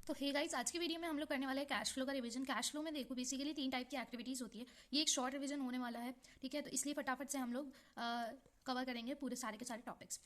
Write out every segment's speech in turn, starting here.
तो hey guys, आज की वीडियो में हम लोग करने वाले हैं कैश फ्लो का रिवीजन। कैश फ्लो में देखो बेसिकली 3 टाइप की एक्टिविटीज़ होती है। ये एक शॉर्ट रिवीजन होने वाला है, ठीक है। तो इसलिए फटाफट से हम लोग कवर करेंगे पूरे सारे के सारे टॉपिक्स।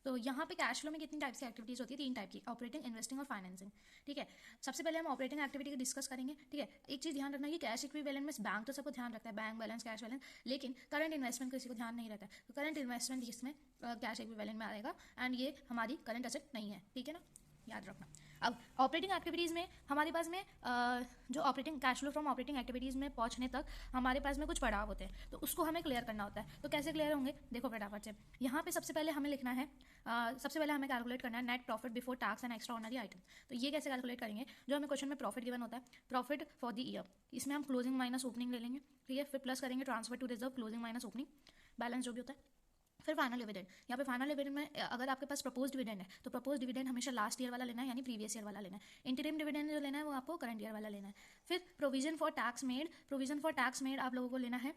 तो यहाँ पे कैश फ्लो में कितनी टाइप्स की एक्टिविटीज़ होती है? 3 टाइप की, ऑपरेटिंग, इन्वेस्टिंग और फाइनेंसिंग, ठीक है। सबसे पहले हम ऑपरेटिंग एक्टिविटी को डिस्कस करेंगे, ठीक है। एक चीज़ ध्यान रखना कि कैश इक्विवेलेंट में बैंक तो सबको ध्यान रखता है, बैंक बैलेंस, कैश बैलेंस, लेकिन करंट इन्वेस्टमेंट किसी को ध्यान नहीं रहता है। तो करंट इन्वेस्टमेंट इसमें कैश इक्विवेलेंट में आएगा एंड ये हमारी करंट एसेट नहीं है, ठीक है ना, याद रखना। अब ऑपरेटिंग एक्टिविटीज़ में हमारे पास में जो operating cash flow from operating activities में पहुंचने तक हमारे पास में कुछ पड़ाव होते हैं, तो उसको हमें क्लियर करना होता है। तो कैसे क्लियर होंगे, देखो फटाफट से। यहाँ पे सबसे पहले हमें लिखना है, सबसे पहले हमें कैलकुलेट करना है net profit before tax and extra ordinary item. तो ये कैसे कैलकुलेट करेंगे? जो हमें क्वेश्चन में प्रॉफिट गिवन होता है, प्रॉफिट फॉर द ईयर, इसमें हम क्लोजिंग माइनस ओपनिंग ले लेंगे, ठीक है। फिर प्लस करेंगे transfer to reserve, closing minus opening, balance जो भी होता है। फिर फाइनल डिविडेंड। यहाँ पे फाइनल डिविडेंड में अगर आपके पास प्रपोज डिविडेंड है तो प्रपोज डिविडेंड हमेशा लास्ट ईयर वाला लेना है, यानी प्रीवियस ईयर वाला लेना है। इंटरिम डिविडेंड जो लेना है वो आपको करंट ईयर वाला लेना है। फिर provision for tax made, provision for tax made आप लोगों को लेना है,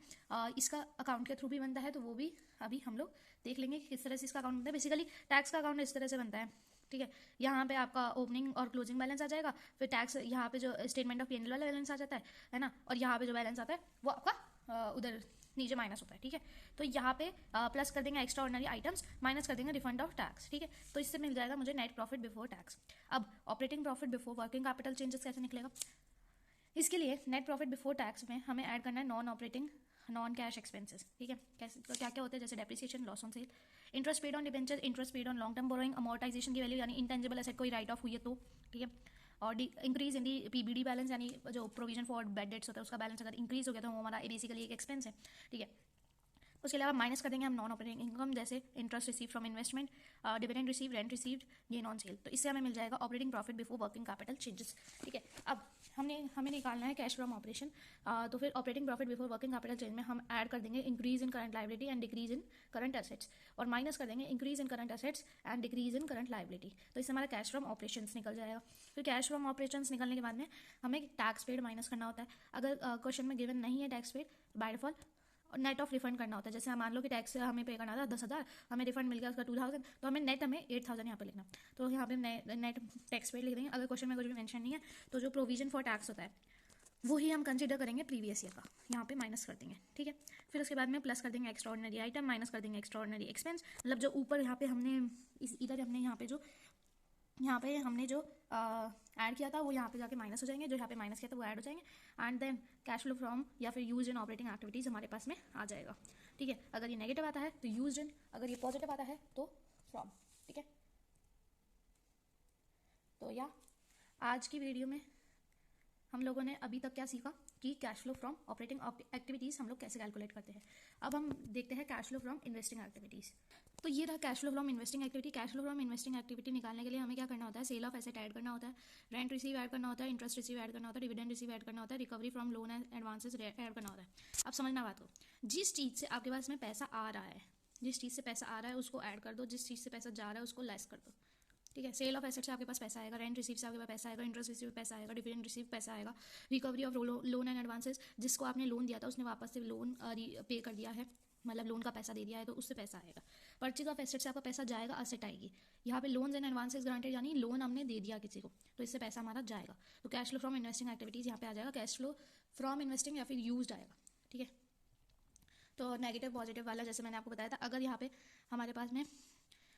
इसका अकाउंट के थ्रू भी बनता है, तो वो भी अभी हम लोग देख लेंगे कि किस तरह से इसका अकाउंट बनता है। बेसिकली टैक्स का अकाउंट इस तरह से बनता है, ठीक है। यहाँ पे आपका ओपनिंग और क्लोजिंग बैलेंस आ जाएगा, फिर टैक्स यहाँ पे जो स्टेटमेंट ऑफ पी&एल वाला बैलेंस आ जाता है ना, और यहाँ पे जो बैलेंस आता है वो आपका उधर नीचे माइनस होता है, ठीक है। तो यहाँ पे प्लस कर देंगे एक्स्ट्रा ऑर्डिनरी आइटम्स, माइनस कर देंगे रिफंड ऑफ टैक्स, ठीक है। तो इससे मिल जाएगा मुझे नेट प्रॉफिट बिफोर टैक्स। अब operating profit before working capital changes कैसे निकलेगा? इसके लिए नेट प्रॉफिट बिफोर टैक्स में हमें ऐड करना है non operating non cash expenses, ठीक है। कैसे, तो क्या क्या होते हैं? जैसे depreciation, loss on sale, interest paid on debenture, interest paid on long term borrowing, amortisation की वैल्यू यानी इंटेंजिबल एसेट कोई राइट ऑफ हुई है तो, ठीक है। और increase in the PBD balance, यानी जो प्रोविजन फॉर बैड डेट्स होता है उसका बैलेंस अगर इंक्रीज हो गया तो वो हमारा बेसिकली एक एक्सपेंस है, ठीक है। उसके अलावा माइनस कर देंगे हम नॉन ऑपरेटिंग इनकम, जैसे interest receive from investment, dividend receive, rent received, gain on sale. तो इससे हमें मिल जाएगा operating profit before working capital changes, ठीक है। अब हमें निकालना है कैश फ्रॉम ऑपरेशन। तो फिर operating profit before working capital change में हम ऐड कर देंगे increase in current liability and decrease in current assets, और माइनस कर देंगे increase in current assets and decrease in current liability. तो इससे हमारा कैश फ्रॉम ऑपरेशन निकल जाएगा। फिर कैश फ्रॉम ऑपरेशन निकलने के बाद में हमें टैक्स पेड माइनस करना होता है। अगर क्वेश्चन में गिवन नहीं है tax paid, by default net of refund करना होता है। जैसे मान लो कि टैक्स हमें पे करना था 10,000, हमें रिफंड मिल गया उसका 2,000, तो हमें 8,000 यहाँ पे लिखना। तो यहाँ पे नेट टैक्स पे लिख देंगे। अगर क्वेश्चन में कुछ भी मेंशन नहीं है तो जो प्रोविजन फॉर टैक्स होता है वो ही हम कंसीडर करेंगे प्रीवियस ईयर का, यहाँ पे माइनस कर देंगे, ठीक है। फिर उसके बाद में प्लस कर देंगे एक्स्ट्रा ऑर्डिनरी आइटम, माइनस कर देंगे एक्स्ट्रा ऑर्डिनरी एक्सपेंस। मतलब जो ऊपर यहाँ पे हमने इधर हमने यहाँ पे हमने जो ऐड किया था वो यहाँ पे जाके माइनस हो जाएंगे, जो यहाँ पे माइनस किया था वो ऐड हो जाएंगे, and then cash flow from या फिर यूज इन ऑपरेटिंग एक्टिविटीज़ हमारे पास में आ जाएगा, ठीक है। अगर ये नेगेटिव आता है तो यूज इन, अगर ये पॉजिटिव आता है तो फ्रॉम, ठीक है। तो या आज की वीडियो में हम लोगों ने अभी तक क्या सीखा कि cash flow from operating activities हम लोग कैसे कैलकुलेट करते हैं। अब हम देखते हैं cash flow from investing activities. तो ये रहा cash flow from investing activity. Cash flow from investing activity निकालने के लिए हमें क्या करना होता है? सेल ऑफ एसेट ऐड करना होता है, रेंट रिसीव ऐड करना होता है, इंटरेस्ट रिसीव ऐड करना होता है, डिविडेंड रिसीव ऐड करना होता है, recovery from loan and advances add करना होता है। अब समझना बात को, जिस चीज़ से आपके पास में पैसा आ रहा है, जिस चीज़ से पैसा आ रहा है उसको ऐड कर दो, जिस चीज़ से पैसा जा रहा है उसको लेस कर दो, ठीक है। सेल ऑफ एसेट से आपके पास पैसा आएगा, रेंट रिसीव से आपके पास पैसा आएगा, इंटरेस्ट रिसीव पैसा आएगा, डिविडेंड रिसीव पैसा आएगा, recovery of loan and advances, जिसको आपने लोन दिया था उसने वापस से लोन पे कर दिया है, मतलब लोन का पैसा दे दिया है तो उससे पैसा आएगा। परचेज ऑफ एसेट से आपका पैसा जाएगा, असेट आएगी। यहाँ पे लोन्स एंड एडवांसेस ग्रांटेड, यानी लोन हमने दे दिया किसी को तो इससे पैसा हमारा जाएगा। तो cash flow from investing activities यहाँ पे आ जाएगा, कैश फ्लो फ्रॉम इन्वेस्टिंग या फिर यूज आएगा, ठीक है। तो नेगेटिव पॉजिटिव वाला जैसे मैंने आपको बताया था, अगर यहाँ पे हमारे पास में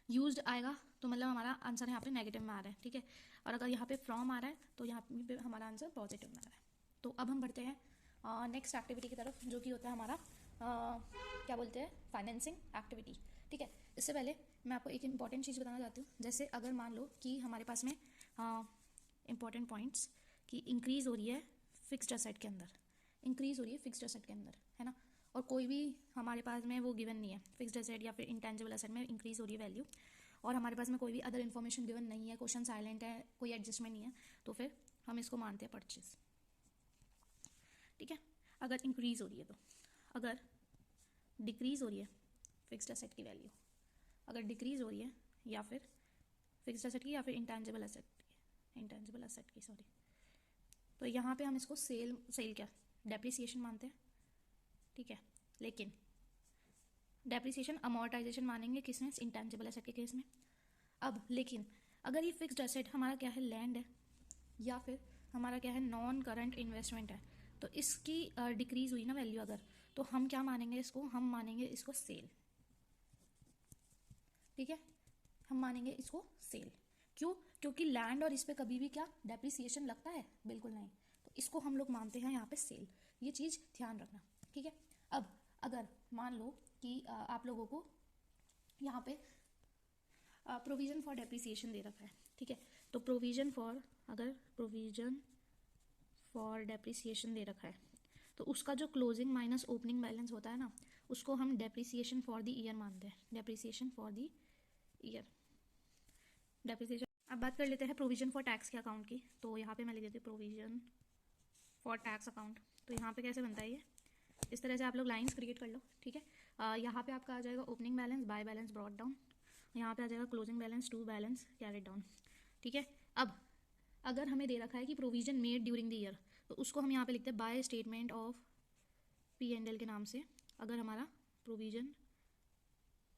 यूज्ड आएगा तो मतलब हमारा आंसर यहाँ पे नेगेटिव में आ रहा है, ठीक है। और अगर यहाँ पे फ्रॉम आ रहा है तो यहाँ पे हमारा आंसर पॉजिटिव में आ रहा है। तो अब हम बढ़ते हैं नेक्स्ट एक्टिविटी की तरफ, जो कि होता है हमारा क्या बोलते हैं, फाइनेंसिंग एक्टिविटी, ठीक है। इससे पहले मैं आपको एक इंपॉर्टेंट चीज़ बताना चाहती हूँ। जैसे अगर मान लो कि हमारे पास में इंपॉर्टेंट पॉइंट्स की इंक्रीज़ हो रही है फिक्स्ड असेट के अंदर, इंक्रीज़ हो रही है फिक्स्ड असेट के अंदर, है ना, और कोई भी हमारे पास में वो गिवन नहीं है, फिक्स्ड एसेट या फिर इंटेंजिबल एसेट में इंक्रीज हो रही है वैल्यू, और हमारे पास में कोई भी अदर इन्फॉर्मेशन गिवन नहीं है, क्वेश्चन साइलेंट है, कोई एडजस्टमेंट नहीं है, तो फिर हम इसको मानते हैं परचेज, ठीक है। अगर इंक्रीज हो रही है तो, अगर डिक्रीज हो रही है फिक्स्ड एसेट की वैल्यू, अगर डिक्रीज हो रही है या फिर फिक्स्ड एसेट की या फिर इंटेंजिबल एसेट की सॉरी, तो यहाँ पे हम इसको सेल क्या डेप्रिसिएशन मानते हैं, ठीक है। लेकिन डेप्रिसिएशन अमोर्टाइजेशन मानेंगे किसमें, इंटेंजिबल एसेट के केस में। अब लेकिन अगर ये फिक्स्ड एसेट हमारा क्या है, लैंड है, या फिर हमारा क्या है, नॉन करंट इन्वेस्टमेंट है, तो इसकी डिक्रीज हुई ना वैल्यू अगर, तो हम क्या मानेंगे इसको, हम मानेंगे इसको सेल। ठीक है, हम मानेंगे इसको सेल। क्यों? क्योंकि लैंड और इस पे कभी भी क्या डेप्रिसिएशन लगता है, बिल्कुल नहीं, तो इसको हम लोग मानते हैं यहाँ पे सेल। ये चीज़ ध्यान रखना। ठीक है, अब अगर मान लो कि आप लोगों को यहाँ पे प्रोविजन फॉर डेप्रिसिएशन दे रखा है, ठीक है, तो प्रोविजन फॉर, अगर प्रोविजन फॉर डेप्रिसिएशन दे रखा है, तो उसका जो क्लोजिंग माइनस ओपनिंग बैलेंस होता है ना, उसको हम डेप्रिसिएशन फॉर द ईयर मानते हैं, depreciation for the year, depreciation. अब बात कर लेते हैं प्रोविजन फॉर टैक्स के अकाउंट की, तो यहाँ पे मैं लिख देती हूँ प्रोविजन फॉर टैक्स अकाउंट। तो यहाँ पे कैसे बनता है ये, इस तरह से आप लोग लाइंस क्रिएट कर लो। ठीक है, यहाँ पे आपका आ जाएगा opening balance, by balance brought down, यहाँ पे आ जाएगा closing balance, to balance carried down. ठीक है, अब अगर हमें दे रखा है कि provision made during the year, तो उसको हम यहाँ पे लिखते हैं बाय स्टेटमेंट ऑफ P&L के नाम से। अगर हमारा प्रोविजन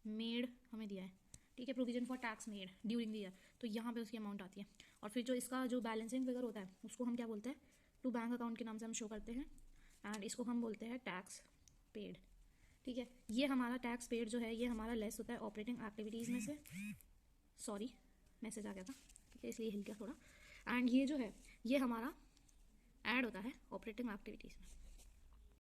मेड हमें दिया है, ठीक है, provision for tax made during the year, तो यहाँ पे उसकी अमाउंट आती है। और फिर जो इसका जो बैलेंसिंग फिगर होता है उसको हम क्या बोलते हैं, टू बैंक अकाउंट के नाम से हम शो करते हैं, एंड इसको हम बोलते हैं टैक्स पेड। ठीक है, ये हमारा टैक्स पेड जो है ये हमारा लेस होता है ऑपरेटिंग एक्टिविटीज़ में से, सॉरी मैसेज आ गया था, ठीक है, इसलिए हिल गया थोड़ा। एंड ये जो है ये हमारा ऐड होता है ऑपरेटिंग एक्टिविटीज़ में।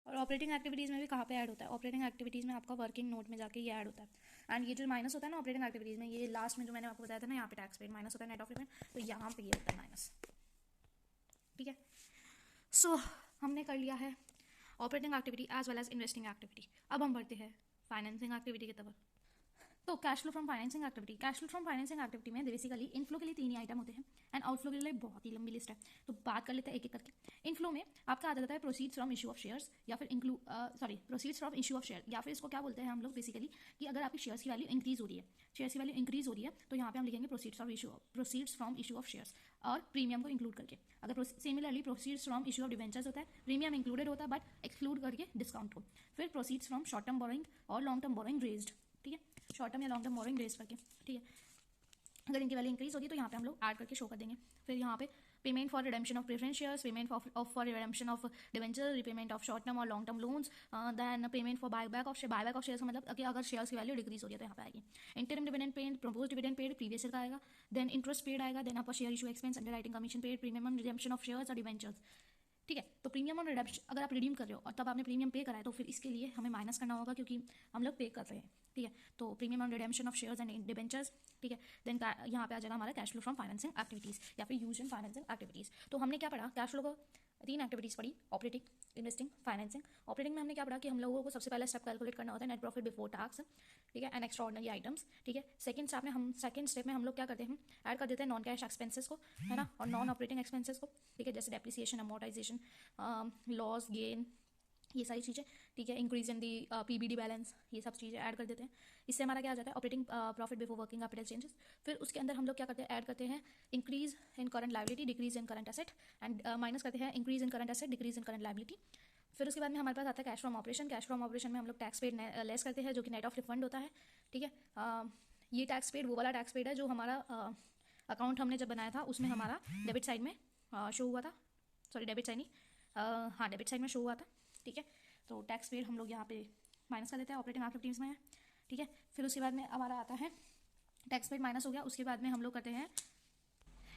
और ऑपरेटिंग एक्टिविटीज़ में भी कहाँ पे ऐड होता है, ऑपरेटिंग एक्टिविटीज़ में आपका वर्किंग नोट में जाके ये ऐड होता है। एंड ये जो माइनस होता है ना ऑपरेटिंग एक्टिविटीज़ में, ये लास्ट में जो मैंने आपको बताया था ना, यहाँ पे टैक्स पेड माइनस होता है नेट ऑफ पेमेंट, तो यहाँ पे ये होता है माइनस। ठीक है, सो हमने कर लिया है operating activity as well as investing activity. अब हम बढ़ते हैं फाइनेंसिंग एक्टिविटी की तरफ। तो cash flow from financing activity, cash flow from financing activity में बेसिकली इनफ्लो के लिए 3 ही आइटम होते हैं एंड आउटफ्लो के लिए बहुत ही लंबी लिस्ट है, तो बात कर लेते हैं एक एक करके। इनफ्लो में आपका आ जाता है proceeds from issue of shares, या फिर proceeds from issue of share, या फिर इसको क्या बोलते हैं हम लोग बेसिकली कि अगर आपकी शेयर्स की वैल्यू इंक्रीज हो रही है, शेयर्स की वैल्यू इंक्रीज हो रही है, तो यहाँ पे हम लिखेंगे proceeds from issue of shares और प्रीमियम को इंक्लूड करके। अगर similarly proceeds from issue of debentures होता है, प्रीमियम इंक्लूडेड होता है बट एक्सक्लूड करके डिस्काउंट को। फिर proceeds from short term borrowing और लॉन्ग टर्म बोरोइंग रेज्ड, ठीक है, शॉर्ट टर्म या लॉन्ग टर्म बोरोइंग रेज करके। ठीक है, अगर इनकी वैल्यू इंक्रीज होगी तो यहाँ पे हम लोग ऐड करके शो कर देंगे। फिर यहाँ पे payment for redemption of preference shares, payment for redemption of debenture, repayment of short term और long term loans, then payment for buyback of shares, मतलब कि अगर शेयर्स की वैल्यू डिक्रीज हो रही है तो यहाँ पे आएगी। Interim dividend paid, propose dividend paid previous year का आएगा, देन इंटरेस्ट पेड आएगा, देन आपका share issue expense, underwriting commission paid, premium on redemption of shares और डिवेंचर्स। ठीक है, तो प्रीमियम ऑन रिडेम्पशन अगर आप रिडीम कर रहे हो और तब आपने प्रीमियम पे करा है तो फिर इसके लिए हमें माइनस करना होगा क्योंकि हम लोग पे कर रहे हैं। ठीक है, तो premium on redemption of shares and debentures. ठीक है, देन यहाँ पे आ जाएगा हमारा cash flow from financing activities या फिर यूज इन फाइनेंसिंग एक्टिविटीज़। तो हमने क्या पढ़ा, कैश फ्लो को 3 एक्टिविटीज़ पढ़ी, ऑपरेटिंग, इन्वेस्टिंग, फाइनेंसिंग। ऑपरेटिंग में हमने क्या पढ़ा कि हम लोगों को सबसे पहले स्टेप कैलकुलेट करना होता है नेट प्रॉफिट बिफोर टैक्स, ठीक है, एंड एक्स्ट्रा ऑर्डिनरी आइटम्स। ठीक है, सेकंड स्टेप में हम लोग क्या करते हैं, ऐड कर देते हैं नॉन कैश एक्सपेंसेस को, है ना, और नॉन ऑपरेटिंग एक्सपेंसेस को। ठीक है, जैसे डेप्रिसिएशन, अमोर्टाइजेशन, लॉस, गेन, ये सारी चीज़ें। ठीक है, increase in the PBD balance, ये सब चीज़ें ऐड कर देते हैं। इससे हमारा क्या आ जाता है, operating profit before working capital changes. फिर उसके अंदर हम लोग क्या करते हैं, ऐड करते हैं increase in current liability, decrease in current asset, and minus करते हैं increase in current asset, decrease in current liability. फिर उसके बाद में हमारे पास आता है cash from operation. Cash from operation में हम लोग टैक्स पेड लेस करते हैं जो कि नेट ऑफ रिफंड होता है। ठीक है, ये टैक्स पेड वो वाला टैक्स पेड है जो हमारा अकाउंट हमने जब बनाया था उसमें हमारा डेबिट साइड में शो हुआ था, सॉरी डेबिट साइड नहीं, हाँ डेबिट साइड में शो हुआ था। ठीक है, तो टैक्स पेड हम लोग यहाँ पे माइनस कर देते हैं, ऑपरेटिंग एक्टिविटीज़ में है। ठीक है, फिर उसके बाद में हमारा आता है टैक्स पेड माइनस हो गया, उसके बाद में हम लोग करते हैं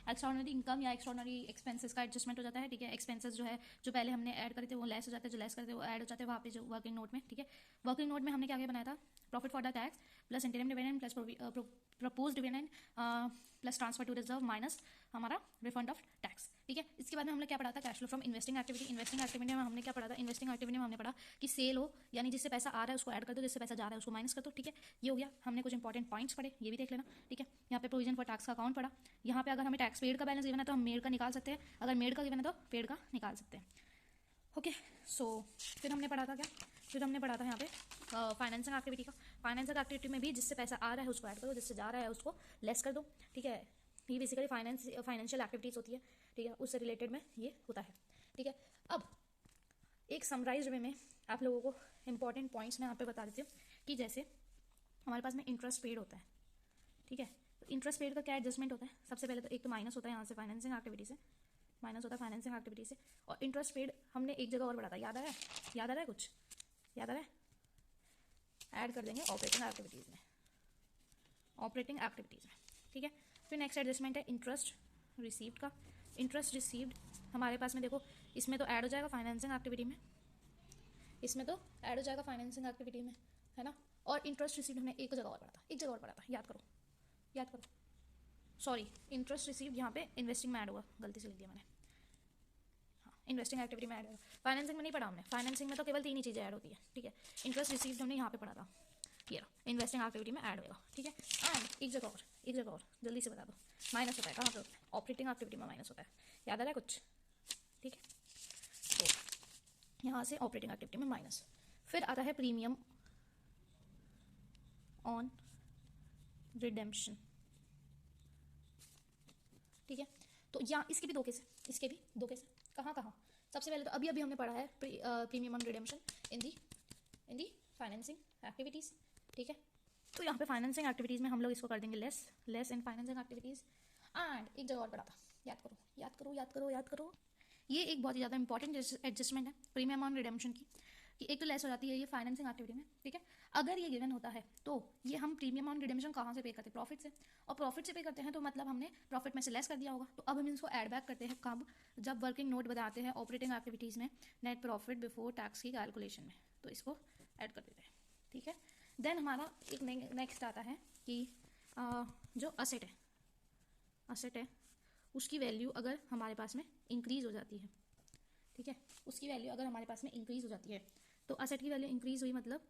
एक्स्ट्राऑर्डिनरी इनकम या एक्स्ट्राऑर्डिनरी एक्सपेंसेस का एडजस्टमेंट हो जाता है। ठीक है, एक्सपेंसेस जो है जो पहले हमने ऐड करे थे वो लेस हो जाते हैं, जो लेस करते हैं वो ऐड हो जाते हैं वहाँ पे जो वर्किंग नोट में। ठीक है, वर्किंग नोट में हमने क्या क्या बनाया था, profit for the tax plus interim dividend plus propose dividend plus transfer to reserve minus हमारा रिफंड ऑफ टैक्स। ठीक है, इसके बाद में हमने क्या पढ़ा था, cash flow from investing activity. Investing activity में हमने क्या पढ़ा था, इन्वेस्टिंग एक्टिविटी में हमने पढ़ा कि सेल हो यानी जिससे पैसा आ रहा है उसको ऐड कर दो, जिससे पैसा जा रहा है उसको माइनस कर दो। ठीक है, ये हो गया, हमने कुछ इंपॉर्टेंट पॉइंट्स पढ़े, ये भी देख लेना। ठीक है, यहाँ पे प्रोविजन फॉर टैक्स का अकाउंट पढ़ा, यहाँ पे अगर हमें टैक्स पेड का बैलेंस गिवन है तो हम मेड का निकाल सकते हैं, अगर मेड का गिवन है तो पेड का निकाल सकते हैं। ओके, सो फिर हमने पढ़ा था क्या, फिर हमने पढ़ा था यहाँ पे फाइनेंसिंग एक्टिविटी का। फाइनेंसिंग एक्टिविटी में भी जिससे पैसा आ रहा है उसको ऐड करो, जिससे जा रहा है उसको लेस कर दो। ठीक है, ये बेसिकली फाइनेंशियल एक्टिविटीज़ होती है। ठीक है, उससे रिलेटेड में ये होता है। ठीक है, अब एक समराइज्ड वे में आप लोगों को इंपॉर्टेंट पॉइंट्स मैं यहाँ पे बता देती हूँ कि जैसे हमारे पास में इंटरेस्ट पेड होता है, ठीक है। तो इंटरेस्ट पेड का क्या एडजस्टमेंट होता है, सबसे पहले तो एक तो माइनस होता है यहाँ से फाइनेंसिंग एक्टिविटी से, माइनस होता है फाइनेंसिंग एक्टिविटी से। और इंटरेस्ट पेड हमने एक जगह और बढ़ा था, याद आ रहा है, याद आ रहा है, कुछ याद आ रहा है, ऐड कर देंगे ऑपरेटिंग एक्टिविटीज़ में, ऑपरेटिंग एक्टिविटीज़ में, ठीक है। फिर नेक्स्ट एडजस्टमेंट है इंटरेस्ट रिसीव्ड का। इंटरेस्ट रिसीव्ड हमारे पास में देखो, इसमें तो ऐड हो जाएगा फाइनेंसिंग एक्टिविटी में, इसमें तो ऐड हो जाएगा फाइनेंसिंग एक्टिविटी में, है ना। और इंटरेस्ट रिसीव्ड हमने एक जगह और पढ़ा था, एक जगह और पढ़ा था, याद करो, याद करो, सॉरी, इंटरेस्ट रिसीव्ड यहाँ पे इन्वेस्टिंग में ऐड होगा, गलती से लिख दिया मैंने, हाँ इन्वेस्टिंग एक्टिविटी में ऐड होगा। फाइनेंसिंग में नहीं पढ़ा हमने, फाइनेंसिंग में तो केवल 3 ही चीज़ें ऐड होती है, ठीक है। इंटरेस्ट रिसीव्ड हमने यहाँ पे पढ़ा था, ये इन्वेस्टिंग एक्टिविटी में ऐड होगा, ठीक है। एंड एक जगह और, एक जगह और जल्दी से बता दो, माइनस होता है, कहाँ पे होता है, ऑपरेटिंग एक्टिविटी में माइनस होता है, याद आ रहा है कुछ, ठीक है। तो यहाँ से ऑपरेटिंग एक्टिविटी में माइनस। फिर आता है प्रीमियम ऑन रिडेम्पशन, ठीक है। तो यहाँ इसके भी 2 केस है, इसके भी 2 केस है, कहाँ कहाँ, सबसे पहले तो अभी अभी हमने पढ़ा है premium on redemption in the financing activities, ठीक है। तो यहाँ पे फाइनेंसिंग एक्टिविटीज़ में हम लोग इसको कर देंगे less in financing activities. And एक जगह और पढ़ा था, याद करो याद करो याद करो याद करो, ये एक बहुत ही ज़्यादा इंपॉर्टेंट एडजस्टमेंट है प्रीमियम ऑन रिडेम्पशन की, कि एक तो लेस हो जाती है ये फाइनेंसिंग एक्टिविटी में, ठीक है। अगर ये गिवन होता है तो ये हम प्रीमियम ऑन रिडेम्पशन कहाँ से पे करते हैं, प्रॉफिट से, और प्रॉफिट से पे करते हैं तो मतलब हमने प्रॉफिट में से लेस कर दिया होगा। तो अब हम इसको ऐड बैक करते हैं कब, जब वर्किंग नोट बताते हैं ऑपरेटिंग एक्टिविटीज़ में नेट प्रॉफिट बिफोर टैक्स की कैलकुलेशन में, तो इसको ऐड कर देते हैं, ठीक है। देन हमारा एक नेक्स्ट आता है कि जो असेट है उसकी वैल्यू अगर हमारे पास में इंक्रीज़ हो जाती है, ठीक है, उसकी वैल्यू अगर हमारे पास में इंक्रीज़ हो जाती है, तो असेट की वैल्यू इंक्रीज़ हुई मतलब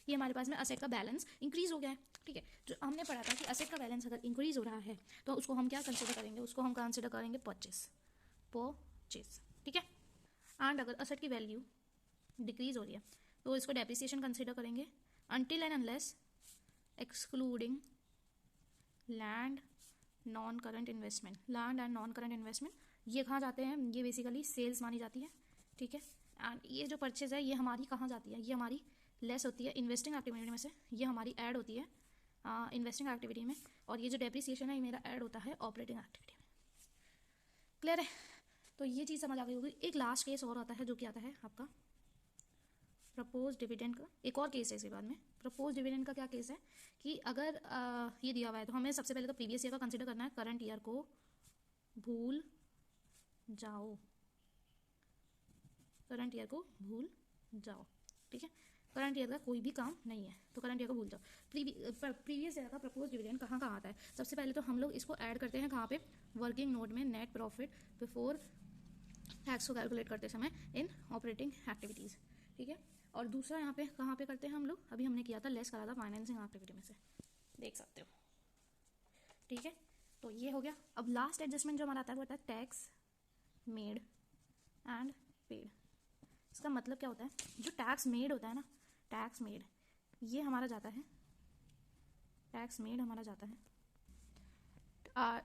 ये हमारे पास में असेट का बैलेंस इंक्रीज़ हो गया है, ठीक है। जो हमने पढ़ा था कि असेट का बैलेंस अगर इंक्रीज़ हो रहा है तो उसको हम क्या कंसिडर करेंगे, उसको हम कंसिडर करेंगे परचेस, ठीक है। एंड अगर असेट की वैल्यू डिक्रीज़ हो रही है तो इसको डेप्रिसिएशन कंसिडर करेंगे, until and unless excluding land non current investment, land and non current investment ये कहाँ जाते हैं, ये बेसिकली सेल्स मानी जाती है, ठीक है। एंड ये जो परचेज है ये हमारी कहाँ जाती है, ये हमारी लेस होती है इन्वेस्टिंग एक्टिविटी में से, ये हमारी ऐड होती है इन्वेस्टिंग एक्टिविटी में, और ये जो डेप्रिसिएशन है ये मेरा ऐड होता है ऑपरेटिंग एक्टिविटी में। क्लियर है, तो ये चीज़ समझ आ गई होगी। एक लास्ट केस और आता है जो कि आता है आपका प्रपोज डिविडेंड का, एक और केस है इसके बाद में। प्रपोज डिविडेंड का क्या केस है कि अगर ये दिया हुआ है तो हमें सबसे पहले तो प्रीवियस ईयर का कंसिडर करना है, करंट ईयर को भूल जाओ, करंट ईयर को भूल जाओ, ठीक है। करंट ईयर का कोई भी काम नहीं है तो करंट ईयर को भूल जाओ। प्रीवियस ईयर का प्रपोज डिविडेंड कहाँ कहाँ आता है, सबसे पहले तो हम लोग इसको ऐड करते हैं कहाँ पे, वर्किंग नोट में नेट प्रॉफिट बिफोर टैक्स को कैलकुलेट करते समय इन ऑपरेटिंग एक्टिविटीज़, ठीक है। और दूसरा यहाँ पे कहाँ पे करते हैं हम लोग, अभी हमने किया था लेस करा था फाइनेंसिंग एक्टिविटी में से, देख सकते हो, ठीक है। तो ये हो गया। अब लास्ट एडजस्टमेंट जो हमारा आता है वो आता है टैक्स मेड एंड पेड। इसका मतलब क्या होता है, जो टैक्स मेड होता है ना, टैक्स मेड ये हमारा जाता है, टैक्स मेड हमारा जाता है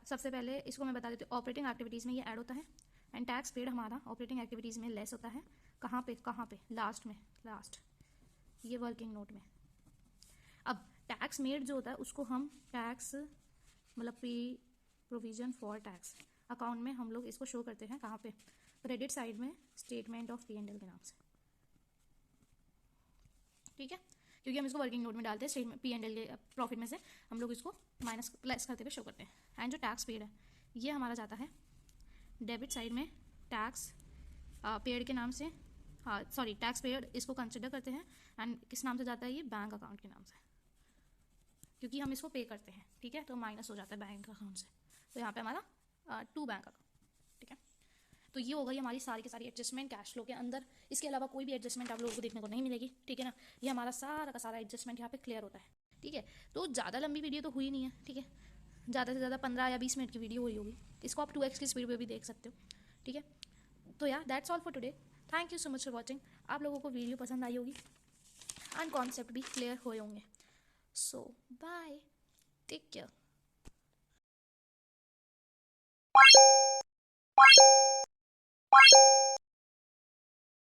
सबसे पहले इसको मैं बता देती हूँ, ऑपरेटिंग एक्टिविटीज़ में ये ऐड होता है, एंड टैक्स पेड हमारा ऑपरेटिंग एक्टिविटीज़ में लेस होता है, कहाँ पे लास्ट में, लास्ट ये वर्किंग नोट में। अब टैक्स मेड जो होता है उसको हम टैक्स मतलब प्रोविजन फॉर टैक्स अकाउंट में हम लोग इसको शो करते हैं कहाँ पे, क्रेडिट साइड में स्टेटमेंट ऑफ P&L के नाम से, ठीक है। क्योंकि हम इसको वर्किंग नोट में डालते हैं, स्टेटमेंट P&L के प्रॉफिट में से हम लोग इसको माइनस लेस करते हुए शो करते हैं। एंड जो टैक्स पेड है ये हमारा जाता है डेबिट साइड में, टैक्स पेड के नाम से, हाँ सॉरी टैक्स पेड इसको कंसिडर करते हैं, एंड किस नाम से जाता है ये, बैंक अकाउंट के नाम से, क्योंकि हम इसको पे करते हैं, ठीक है। तो माइनस हो जाता है बैंक अकाउंट से, तो यहाँ पे हमारा टू बैंक अकाउंट, ठीक है। तो ये हो गई हमारी सारी की सारी एडजस्टमेंट कैश फ्लो के अंदर। इसके अलावा कोई भी एडजस्टमेंट आप लोगों को देखने को नहीं मिलेगी, ठीक है ना। ये हमारा सारा का सारा एडजस्टमेंट यहाँ पे क्लियर होता है, ठीक है। तो ज़्यादा लंबी वीडियो तो हुई नहीं है, ठीक है, ज़्यादा से ज़्यादा 15 या 20 मिनट की वीडियो हुई होगी, इसको आप 2x की स्पीड पर भी देख सकते हो, ठीक है। तो यार that's all for today, thank you so much for watching. आप लोगों को वीडियो पसंद आई होगी एंड कॉन्सेप्ट भी क्लियर हुए होंगे, सो बाय, टेक केयर।